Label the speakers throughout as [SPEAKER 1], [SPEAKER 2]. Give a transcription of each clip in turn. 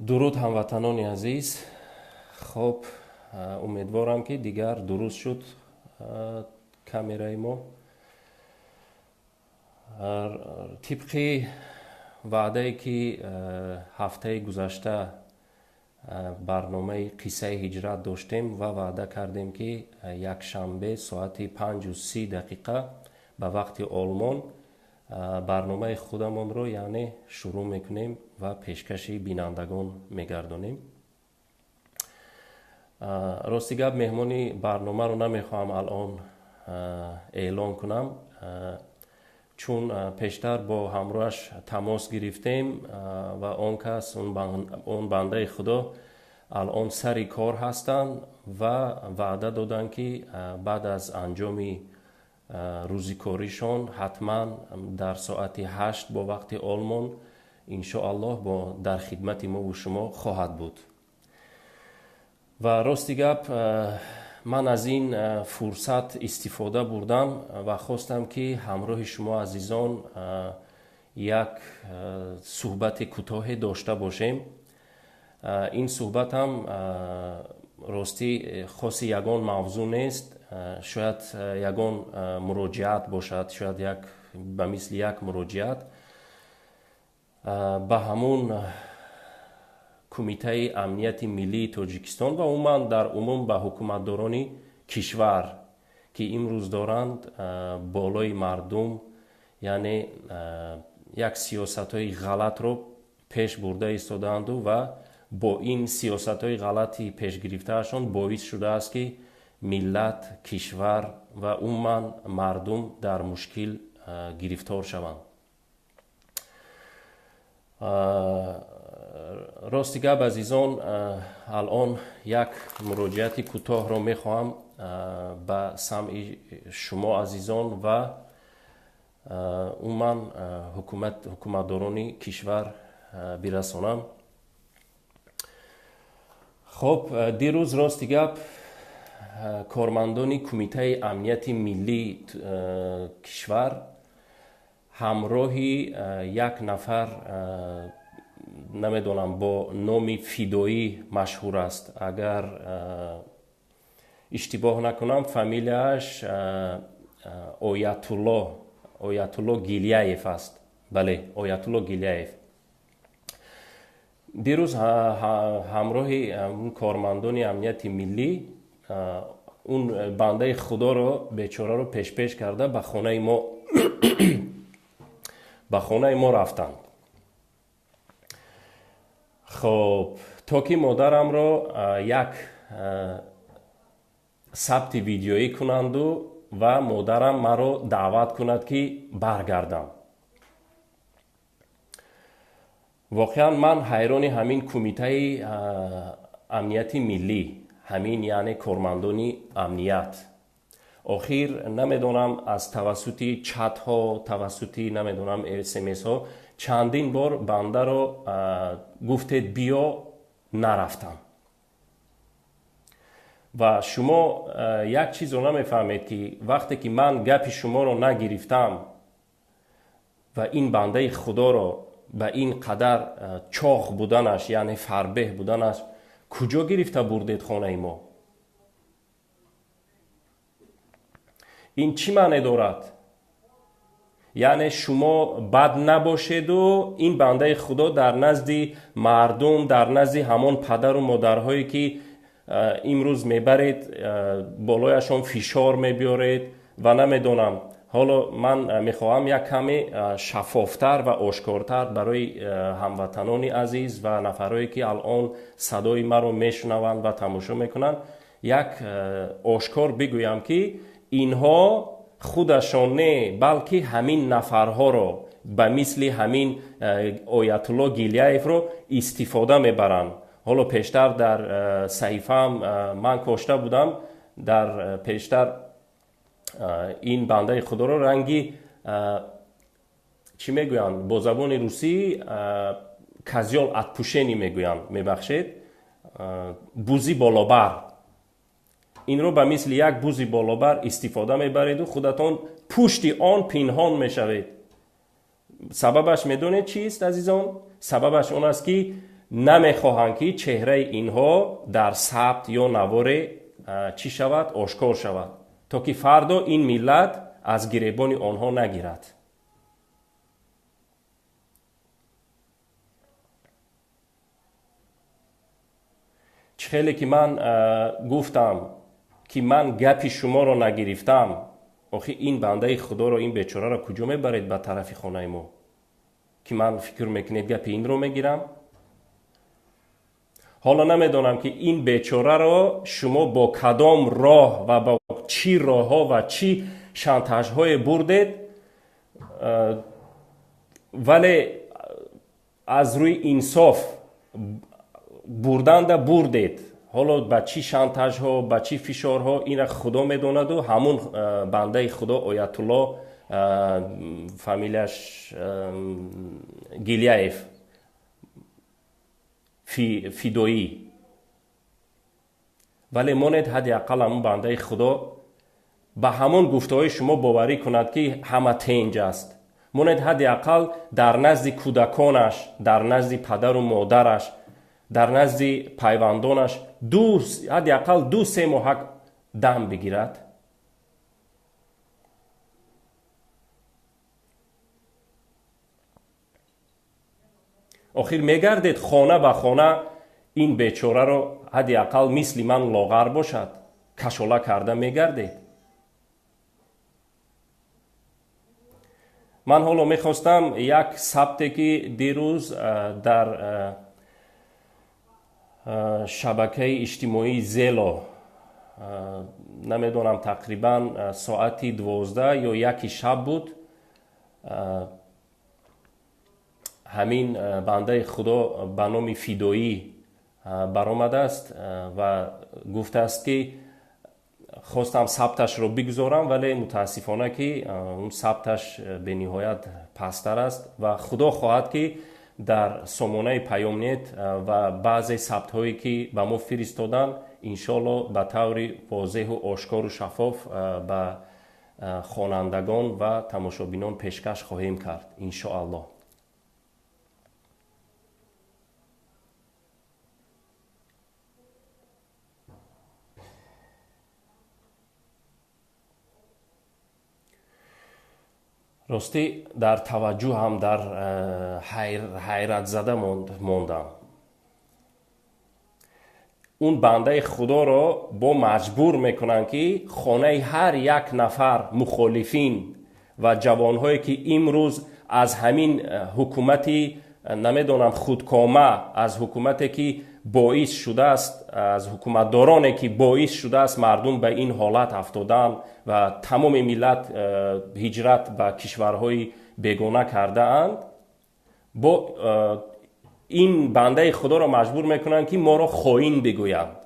[SPEAKER 1] درود هموطنان عزیز. خب امیدوارم که دیگر درست شد کامیرای ما. طبق وعده که هفته گذشته برنامه قصه هجرت داشتیم و وعده کردیم که یک شنبه ساعت 5:30 به وقت آلمان برنامه خودمون رو یعنی شروع میکنیم و پیشکشی بینندگان میگردونیم. راستی گپ مهمانی برنامه رو نمیخوام الان اعلان کنم، چون پیشتر با همراهش تماس گرفتیم و اون کس اون بنده خدا الان سر کار هستند و وعده دادن که بعد از انجام روزی کاریشون حتما در ساعت 8 با وقت آلمان انشاءالله در خدمت ما و شما خواهد بود. و راستی گپ من از این فرصت استفاده بردم و خواستم که همراه شما عزیزان یک صحبت کوتاه داشته باشیم. این صحبت هم راستی خاص یگان موضوع نیست، شاید یگان مراجعت باشد، شاید به مثل یک مراجعت به همون کمیته امنیت ملی تاجیکستان و عموما در عموم به حکومتداران کشور که امروز دارند بالای مردم، یعنی یک سیاست های غلط رو پیش برده ایستادند و با این سیاست های غلطی پیش گرفتهشان باعث شده است که ملت، کشور و عموما مردم در مشکل گرفتار شوند. راستی گپ عزیزان، الان یک مراجعت کوتاه رو میخواهم به سمع شما عزیزان و عموما حکومتداران کشور برسانم. خب دیروز راستی گپ کارمندان کمیته امنیت ملی کشور همراه یک نفر نمیدونم با نام فیدایی مشهور است، اگر اشتباه نکنم فامیلیش آیت الله گیلیایف است. بله، آیت الله گیلیایف. دیروز همراه اون کارمندان امنیت ملی اون بنده خدا رو بیچاره رو پیش کرده به خانه ما به خانه ما رفتند. خب تا که مادرم رو یک ثبت ویدیویی کنند و مادرم مرا دعوت کند که برگردم. واقعا من حیران همین کمیته امنیت ملی، همین یعنی کارمندان امنیت، آخر نمیدونم از توسط چت ها، توسط نمیدونم SMS ها چندین بار بنده رو گفتید بیا، نرفتم. و شما یک چیز رو نمیفهمید که وقتی که من گپ شما رو نگرفتم و این بنده خدا رو به این قدر چاق بودنش یعنی فربه بودنش کجا گرفته بردید خانه ما؟ این چی معنی دارد؟ یعنی شما بد نباشید و این بنده خدا در نزد مردم، در نزد همان پدر و مادرهایی که امروز میبرید بالایشان فشار میبیارید و نمیدونم. حالا من میخواهم یک کمی شفافتر و آشکارتر برای هموطنان عزیز و نفرهایی که الان صدای من رو میشنوند و تماشا میکنند یک آشکار بگویم که اینها خودشان نه بلکه همین نفرها رو به مثل همین آیت الله گیلیایف رو استفاده میبرند. حالا پیشتر در صحیفه من کاشته بودم، در پیشتر این بنده خدا رو رنگی چی میگویند با زبان روسی کازیال اتپوشنی میگویند، میبخشید بوزی بالابر. این رو به مثل یک بوزی بالابر استفاده میبرید و خودتان پشت آن پنهان میشوید. سببش میدونید چیست عزیزان؟ سببش اون است که نمیخواهند که چهره اینها در ثبت یا نوار چی شود؟ آشکار شود، تا که فردا این ملت از گریبان آنها نگیرد. خیلی که من گفتم که من گپی شما رو نگرفتم، آخه این بنده خدا رو، این بیچاره رو کجا میبرید به طرف خانه ما که من فکر میکنید گپ این رو میگیرم؟ حالا نمیدونم که این بیچاره رو شما با کدام راه و با چی راه ها و چی شانتاژ های بردید، ولی از روی انصاف بردید. حالا با چی شانتاژ ها، با چی فشار ها، این خدا میدوند و همون بنده خدا آیت الله فامیلش گیلیایف فیدویی، ولی ماند حداقل همون بنده خدا به همون گفته های شما باوری کند که همه تنج است. ماند حداقل در نزد کودکانش، در نزد پدر و مادرش، در نزد پیوندانش حداقل 2-3 ماه دم بگیرد. آخر میگردید خانه به خانه این بیچاره رو حداقل مثل من لاغر باشد کشاله کرده میگردید. من حالا میخواستم یک ثبتی که دیروز در شبکه اجتماعی زیلا، نمیدونم تقریبا ساعتی 12 یا 1 شب بود، همین بنده خدا به نام فیدویی برآمده است و گفته است که خواستم ثبتش رو بگذارم، ولی متاسفانه که اون ثبتش به نهایت پستر است و خدا خواهد که در سامانه پیامنت و بعضی ثبت هایی که به ما فرستادن انشالله به طور واضح و آشکار و شفاف به خوانندگان و تماشابینان پیشکش خواهیم کرد انشاءالله. راستی در توجه هم در حیرت زده موندم. اون بنده خدا را با مجبور میکنن که خانه هر یک نفر مخالفین و جوانهایی که امروز از همین حکومتی نمیدونم خودکامه، از حکومتی که باعث شده است، از حکومتدارانی که باعث شده است مردم به این حالت افتادن و تمام ملت هجرت به کشورهای بیگانه کرده اند، با این بنده خدا را مجبور میکنند که ما را خائن بگویند.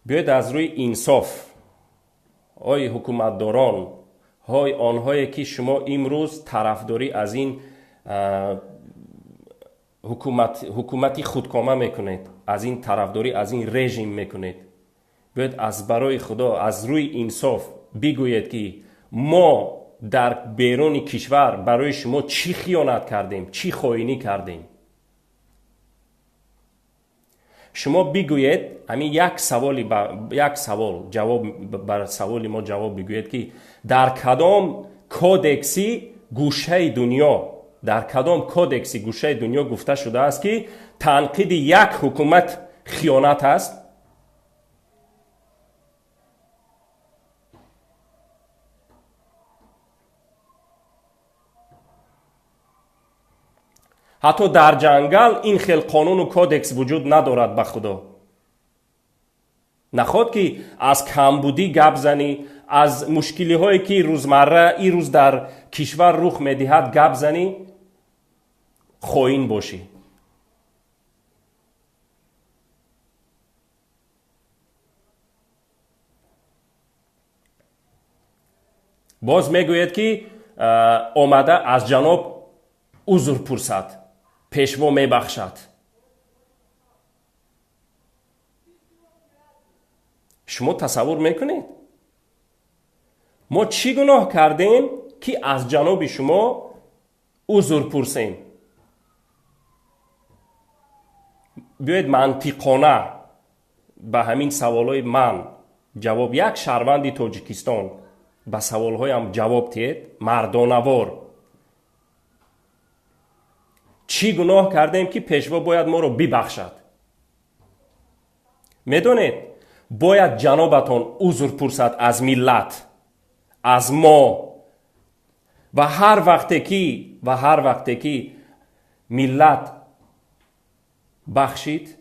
[SPEAKER 1] بیاید از روی انصاف، های حکومتداران، های آنهایی که شما امروز طرفداری از این حکومتی خودکامه میکنید، از این طرفداری از این رژیم میکنید، بیاید از برای خدا از روی انصاف بگویید که ما در بیرون کشور برای شما چی خیانت کردیم، چی خائنی کردیم. شما بگویید، همین یک سوال جواب بر سوال ما جواب بگویید که در کدام کودکسی گوشه دنیا، در کدام کودکسی گوشه دنیا گفته شده است که تنقید یک حکومت خیانت است؟ حتی در جنگل این خیل قانون و کودکس وجود ندارد. به خدا نخواد که از کمبودی گپ زنی، از مشکلی هایی که روزمره این روز در کشور رخ میدهد گپ زنی، خائن باشی. باز میگوید که آمده از جناب عذر پرسد، پیشوا میبخشد. شما تصور میکنید ما چی گناه کردیم که از جانب شما عذر پرسیم. بیاید منطقانه به همین سوالای من جواب، یک شهروند تاجیکستان به سوالهایم جواب دهید مردانوار. چی گناه کردیم که پیشوا باید ما رو ببخشد؟ میدونید باید جنابتان عذر پرسد از ملت، از ما. و هر وقتی که ملت بخشید،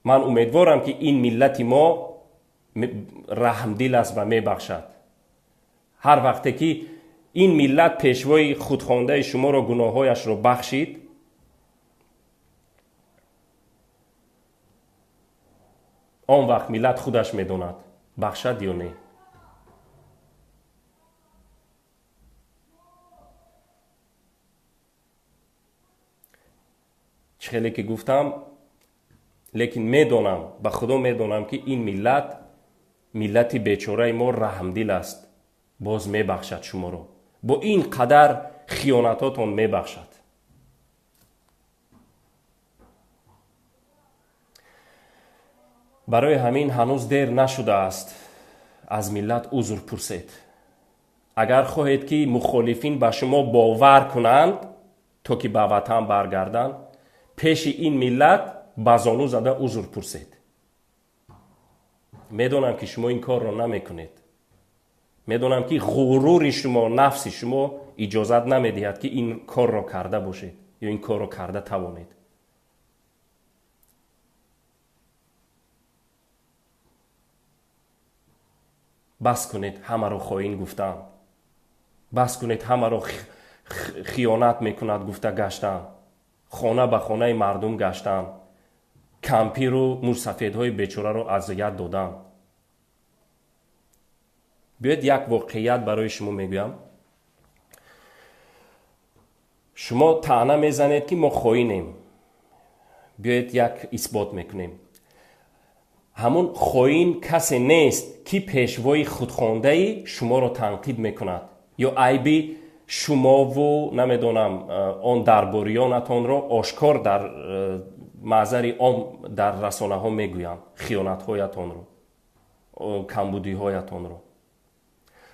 [SPEAKER 1] من امیدوارم که این ملت ما رحمدل است و میبخشد. هر وقتی که این ملت پیشوای خودخوانده شما را گناهایش را بخشید، آن وقت ملت خودش میداند بخشد یا نه. خیلی که گفتم، لیکن میدانم، به خدا میدانم که این ملت بیچاره ما رحمدل است، باز میبخشد شما رو، با این قدر خیانتاتون میبخشد. برای همین هنوز دیر نشده است از ملت عذر پرسید. اگر خواهید که مخالفین به شما باور کنند تا که به وطن برگردند، پیش این ملت بزانو زده عذر پرسید. میدونم که شما این کار را نمیکنید. میدونم که غرور شما، نفس شما اجازت نمیدهد که این کار را کرده باشید یا این کار را کرده توانید. بس کنید همه را خائن گفتن. بس کنید همه را خیانت میکند گفته گشتن. خانه به خانه مردم گشتن. کمپیر و موسفیدهای بیچاره را اذیت دادن. بیاید یک واقعیت برای شما میگویم. شما طعنه میزنید که ما خائنیم. بیاید یک اثبات میکنیم. همون خائن کسی نیست که پیشوای خودخوانده شما را تنقید میکند یا عیب شما و نمیدونم آن درباریانتان را آشکار در محضر عام در رسانه ها میگویند، خیانت هایتان رو، کمبودی هایتان رو.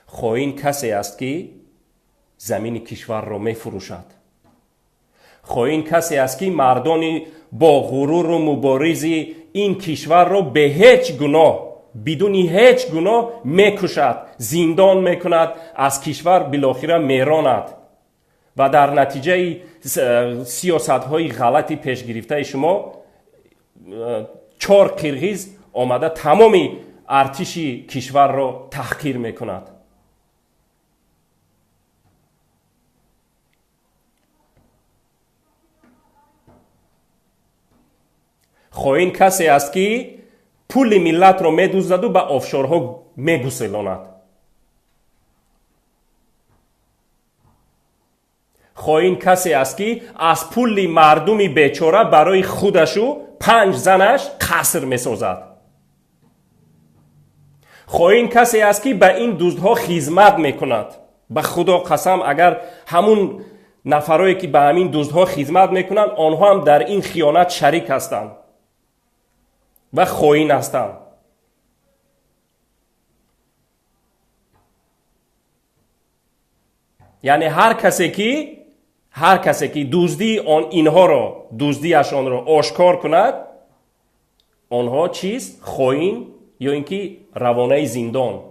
[SPEAKER 1] خائن کسی است که زمین کشور را میفروشد. خائن کسی است که مردان با غرور و مبارزی این کشور را به هیچ گناه، بدون هیچ گناه میکشد، زندان میکند، از کشور بالاخره میراند و در نتیجه سیاست های غلطی پیش گرفته شما 4 قرغیز آمده تمامی ارتش کشور را تحقیر میکند. خائن کسی است که پول ملت را میدزدد و به آفشورها میگسلاند. خائن کسی است که از پول مردم بیچاره برای خودش و 5 زنش قصر میسازد. خائن کسی است که به این دزدها خدمت میکند. به خدا قسم اگر همون نفرایی که به همین دزدها خدمت میکنند آنها هم در این خیانت شریک هستند و خائن هستند. یعنی هر کسی که دزدی اینها را، دزدیشان را آشکار کند، آنها چیست؟ خائن یا اینکه روانه زندان.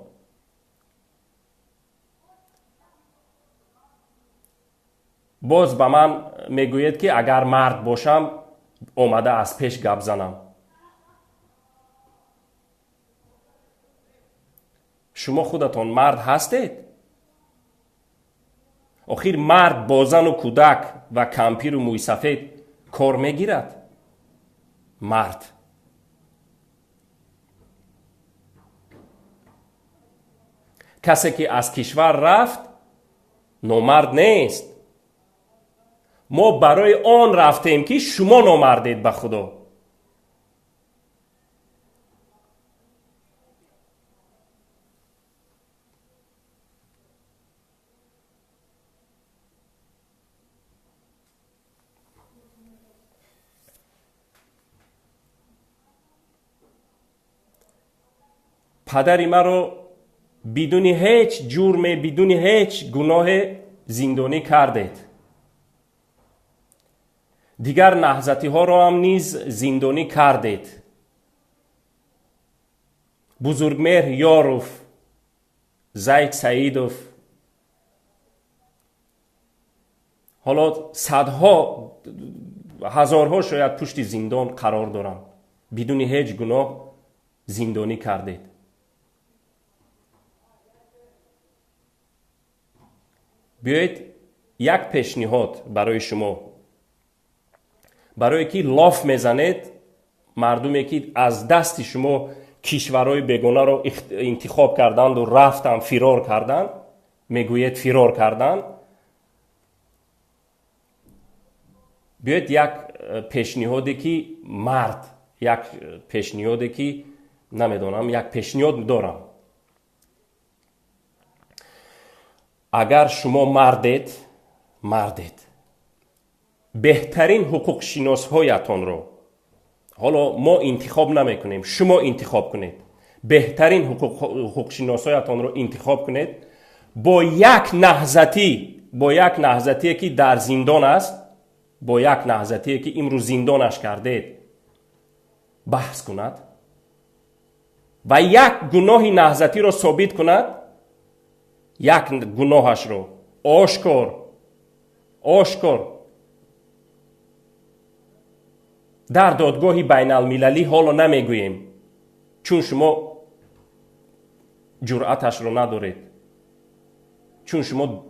[SPEAKER 1] باز به من میگوید که اگر مرد باشم آمده از پیش گپ زنم. شما خودتان مرد هستید؟ آخر مرد با زن و کودک و کمپیر و موی سفید کار میگیرد؟ مرد کسی که از کشور رفت نامرد نیست. ما برای آن رفتیم که شما نامردید. به خدا پدری مرا بدون هیچ جرم، بدون هیچ گناه زندانی کردید. دیگر نهضتی ها را هم نیز زندانی کردید. بزرگمهر یاروف، زید سعیدوف، حالا صدها هزارها شاید پشت زندان قرار دارم، بدون هیچ گناه زندانی کردید. بیایید یک پیشنهاد برای شما، برای که لاف میزنید مردمی که از دست شما کشورهای بیگانه را انتخاب کردند و رفتن فرار کردند، میگوید فرار کردند. بیایید یک پیشنهادی که مرد، یک پیشنهادی که نمیدونم، یک پیشنهاد دارم. اگر شما مردید بهترین حقوق شناس هایتان رو، حالا ما انتخاب نمی کنیم، شما انتخاب کنید، بهترین حقوق شناس هایتان رو انتخاب کنید، با یک نهضتی که در زندان است، با یک نهضتی که امروز زندانش کردید بحث کند و یک گناه نهضتی رو ثابت کند، یک گناهش رو آشکار در دادگاه بین المللی حالا نمیگوییم چون شما جرأتش رو ندارید، چون شما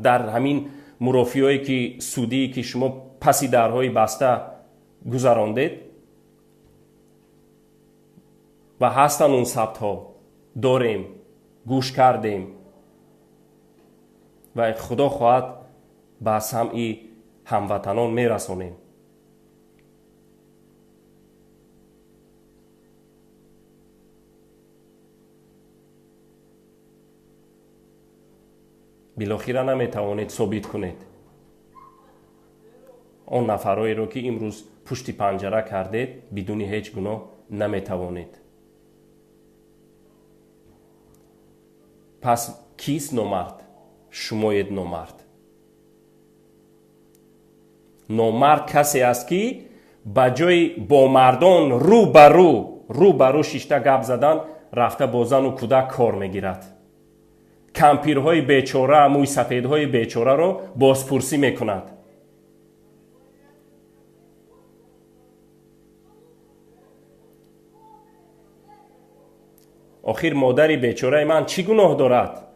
[SPEAKER 1] در همین مرافعایی که سودی که شما پسی درهای بسته گذراندید و هستن اون ثبت ها داریم، گوش کردیم و خدا خواهد به سمع هموطنان میرسانیم. بالاخره نمیتوانید ثابت کنید آن نفرایی رو که امروز پشت پنجره کردید بدون هیچ گناه نمیتوانید. پس کیست نامرد؟ شماید نامرد. نامرد کسی است که به جای با مردان رو به رو شیشته گپ زدن رفته با زن و کودک کار میگیرد. کمپیرهای بیچاره، موی سفیدهای بیچاره رو بازپرسی میکند. آخر مادری بیچاره من چی گناه دارد؟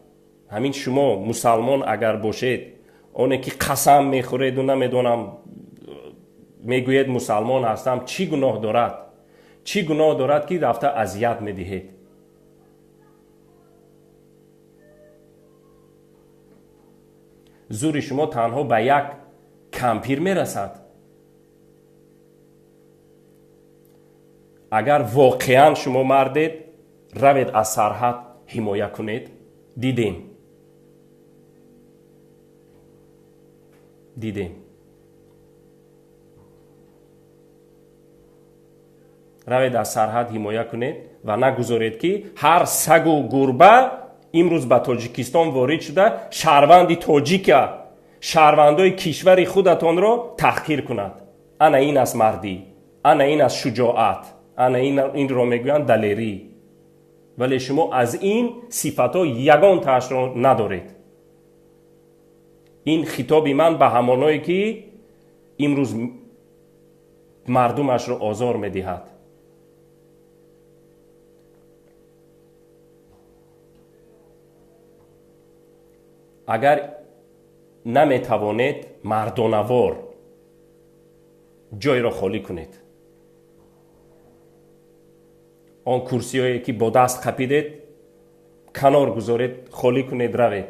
[SPEAKER 1] همین شما مسلمان اگر باشید، اونه که قسم میخورید و نمیدونم میگوید مسلمان هستم، چی گناه دارد؟ چی گناه دارد که رفته اذیت میدهید؟ زور شما تنها به یک کمپیر میرسد. اگر واقعا شما مردید، روید از سرحد حمایه کنید. دیدیم روید از سرحد حمایه کنید و نگذارید که هر سگ و گربه امروز به تاجیکستان وارد شده شهروند تاجیک، شهروندای کشور خودتان را تحقیر کند. انا این است مردی، انا این است شجاعت، انا این را میگویند دلیری. ولی شما از این صفت‌ها یگان تاش را ندارید. این خطاب من به همانایی که امروز مردمش را آزار میدهد. اگر نمیتوانید مردانوار جای را خالی کنید، آن کرسی هایی که با دست خپیدید کنار گذارید، خالی کنید، روید.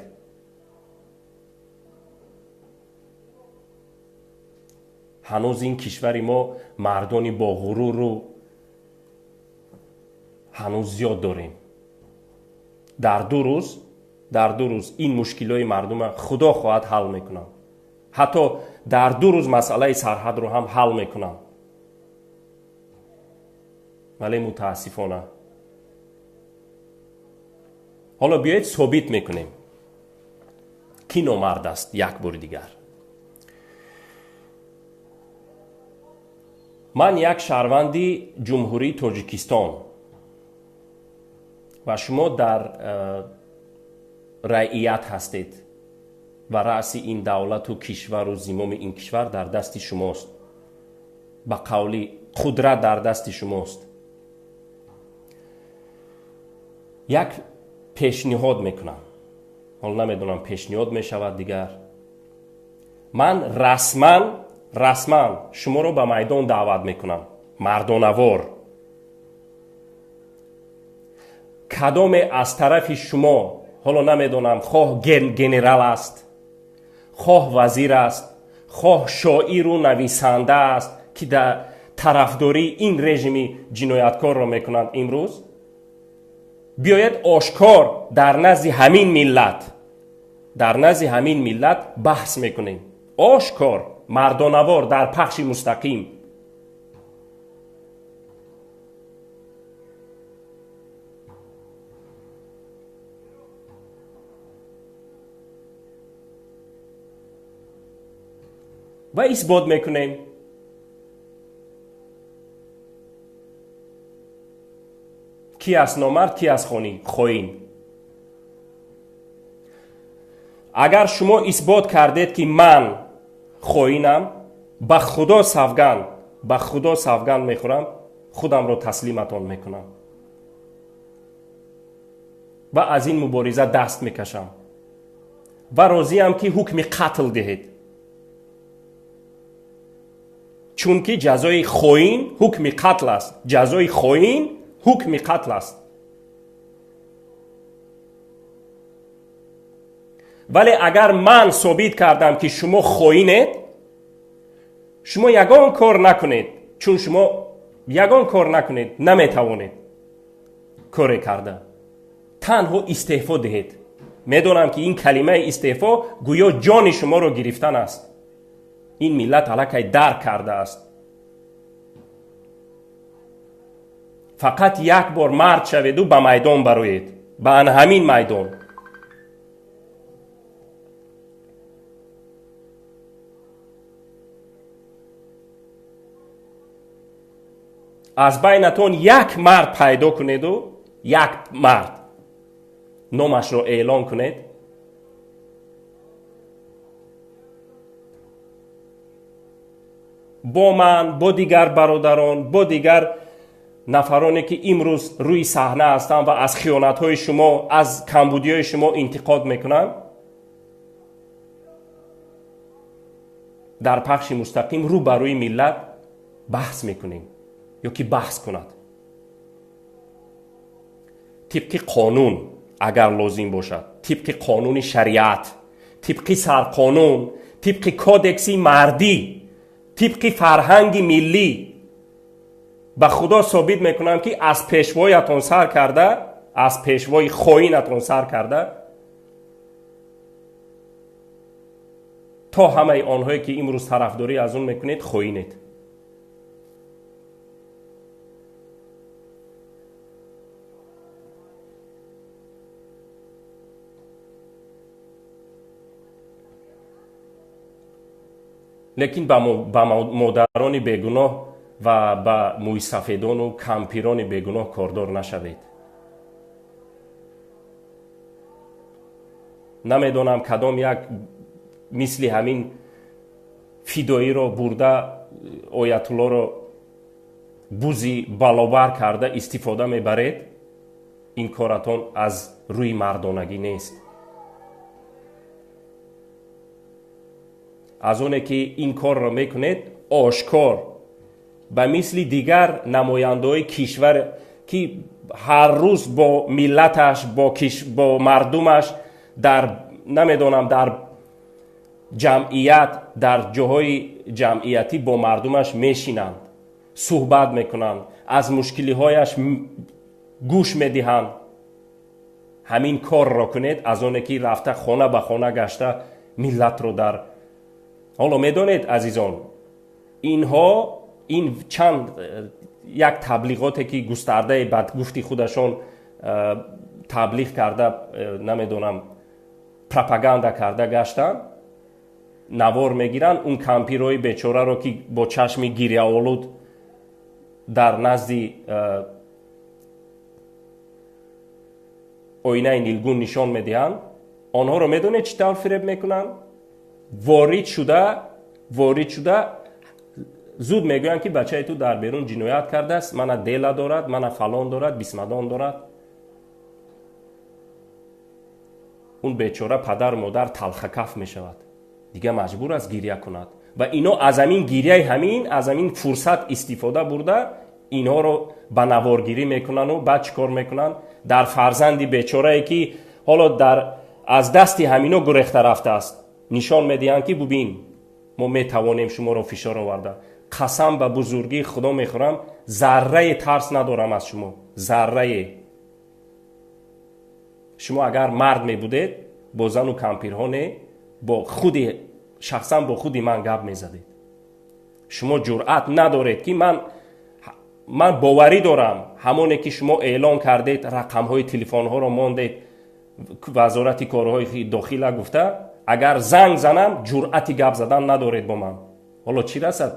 [SPEAKER 1] هنوز این کشور ما مردانی با غرور رو هنوز زیاد داریم. در دو روز این مشکلات مردم خدا خواهد حل میکنم. حتی در 2 روز مسئله سرحد رو هم حل میکنم. ولی متاسفانه حالا بیایید ثابت میکنیم کی نامرد است. یک بار دیگر من یک شهروندی جمهوری تاجیکستان و شما در رعیت هستید و رأس این دولت و کشور و زمام این کشور در دست شماست. با قولی قدرت در دست شماست. یک پیشنهاد میکنم، حالا نمیدونم پیشنهاد میشود دیگر. من رسما شما رو به میدان دعوت میکنم، مردانوار. کدام از طرف شما، حالا نمیدونم خواه گنرال است، خواه وزیر است، خواه شاعر و نویسنده است که در طرفداری این رژیم جنایتکار را میکنند امروز، بیاید آشکار در نزد همین ملت بحث میکنیم. آشکار مردانوار در پخش مستقیم. و اثبات میکنیم کی از نامرد کی از خائن. اگر شما اثبات کردید که من خائنم، به خدا سوگند میخورم خودم رو تسلیمتان میکنم و از این مبارزه دست میکشم و راضیم که حکم قتل دهید، چون که جزای خائن حکم قتل است. جزای خائن حکم قتل است. ولی اگر من ثابت کردم که شما خائنید، شما یگان کار نکنید، چون شما یگان کار نکنید نمیتوانید کاری کرده، تنها استعفا دهید. میدونم که این کلمه استعفا گویا جان شما رو گرفتن است. این ملت الکی درک کرده است. فقط یک بار مرد شوید و به میدان بروید، به همین میدان. از بینتون یک مرد پیدا کنید و یک مرد نامش را اعلان کنید. با من، با دیگر برادران، با دیگر نفرانی که امروز روی صحنه هستند و از خیانت‌های شما، از کمبودی‌های شما انتقاد میکنن، در پخش مستقیم رو بروی ملت بحث میکنیم یا که بحث کند. طبق قانون اگر لازم باشد، طبق قانون شریعت، طبق سرقانون، طبق کودکسی مردی، طبق فرهنگ ملی، به خدا ثابت میکنم که از پیشوایتون سر کرده، از پیشوای خائنتون سر کرده، تا همه آنهایی که امروز طرفداری از اون میکنید خائنید. لیکن به مادران بیگناه و به موی سفیدان و کمپیران بیگناه کاردار نشوید. نمیدونم کدام یک مثل همین فیدایی را برده آیت الله را بوزی بالابر کرده استفاده میبرید. این کارتون از روی مردانگی نیست. از اونه که این کار را میکنید آشکار به مثل دیگر نماینده‌های کشور که هر روز با ملتش، با مردمش در نمیدونم در جمعیت، در جاهای جمعیتی با مردمش میشینند، صحبت میکنند، از مشکلی هایش گوش میدهند. همین کار را کنید. از اونه که رفته خانه به خانه گشته ملت رو در حالا میدونید عزیزان، اینها این چند یک تبلیغاتی که گسترده بدگفتی خودشان таблиғ карда намедонам пропаганда карда гаштанд, навор мегиранд он кампирҳои бечораро ки бо чашми гиряолуд дар назди оинаи нилгун нишон медиҳанд. онҳоро медонед чӣ тавр фиреб мекунанд? ворид шуда зуд мегӯянд ки бачаи ту дар берун ҷиноят кардааст, мана дела дорад, мана фалон дорад, бисмадон дорад. он бечора падару модар талхакаф мешавад, дига маҷбур аст гирья кунад ва ино аз ҳамин гирьяи аз ҳамин фурсат истифода бурда инҳоро ба наворгирӣ мекунанд. баъд чӣ кор мекунанд? дар фарзанди бечорае ки ҳоло аз дасти ҳамино гурехта рафтааст нишон медиҳанд ки бубин мо метавонем шуморо фишор оварда. қасам ба бузургии худо мехӯрам, заррае тарс надорам аз шумо, заррае. шумо агар мард мебудед бо зану кампирҳо не, бо худи шахсан бо худи ман гап мезадед. шумо ҷуръат надоред ки ман боварӣ дорам ҳамоне ки шумо эълон кардед, рақамҳои телефонҳоро мондед, вазорати корҳои дохила гуфта, агар занг занам ҷуръати гап задан надоред бо ман. ҳоло чӣ расад?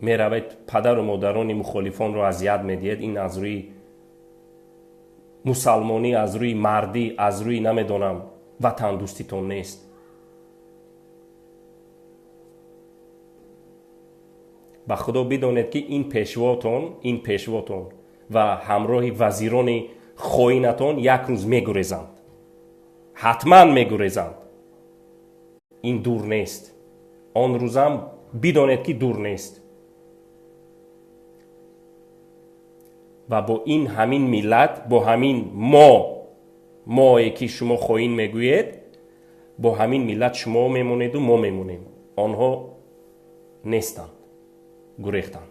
[SPEAKER 1] меравед падару модарони мухолифонро азият медиҳед. ин аз рӯи мусалмонӣ, аз рӯи мардӣ, аз рӯи намедонам ватандӯститон нест. ба худо бидонед ки ин пешвотон ва ҳамроҳи вазирони хоинатон як рӯз мегурезанд, ҳатман мегурезанд. ин дур нест. он рӯзам бидонед ки дур нест. ва бо ин ҳамин миллат, бо ҳамин мое ки шумо хоин мегӯед, бо ҳамин миллат шумо мемонеду мо мемонем. онҳо нестанд, гурехтанд.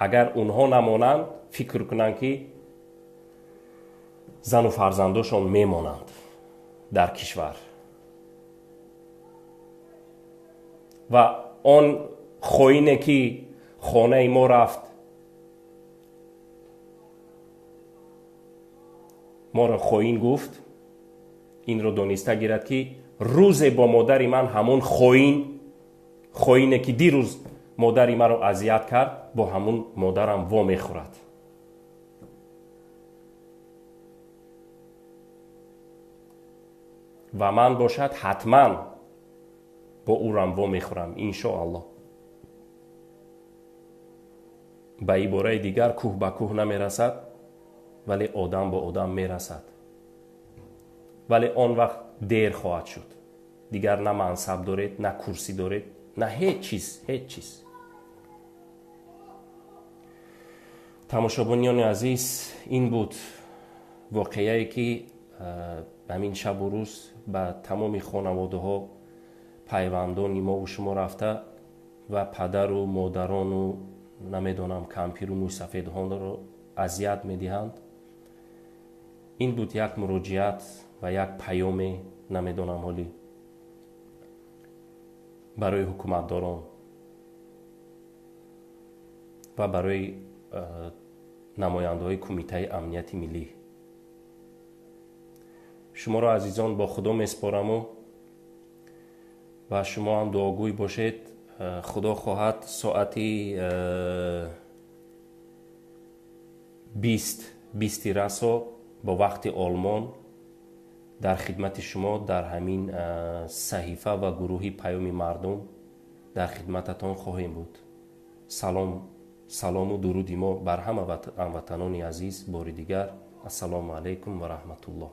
[SPEAKER 1] агар онҳо намонанд, фикр кунанд ки зану фарзандошон мемонанд дар кишвар. ва он хоине ки хонаи мо рафт, моро хоин гуфт, инро дониста гирад ки рӯзе бо модари ман ҳамон хоине ки дирӯз модари маро азият кард, бо ҳамон модарам во мехӯрад. ва ман бошад ҳатман бо урам во мехӯрам, иншоалло. ба ибораи дигар, кӯҳ ба кӯҳ намерасад, вале одам ба одам мерасад. вале он вақт дер хоҳад шуд. дигар на мансаб доред, на курсӣ доред, на ҳеҷ чиз. тамошобинони азиз, ин буд воқеае ки ҳамин шабу рӯз ба тамоми хонаводаҳо, пайвандони мову шумо рафта ва падару модарону намедонам кампиру мӯйсафедҳонро азият медиҳанд. ин буд як муроҷиат ва як паёме намедонам ҳоли барои ҳукуматдорон ва барои намояндаҳои кумитаи амнияти миллӣ. шуморо азизон бо худо меспораму ва шумо ҳам дуогӯй бошед. худо хоҳад соати 20 расо бо вақти олмон дар хидмати шумо дар ҳамин саҳифа ва гурӯҳи паёми мардум дар хидмататон хоҳем буд. салому дуруди мо бар ҳама ҳамватанони азиз бори дигар. ассалому алайкум ва раҳматуллоҳ.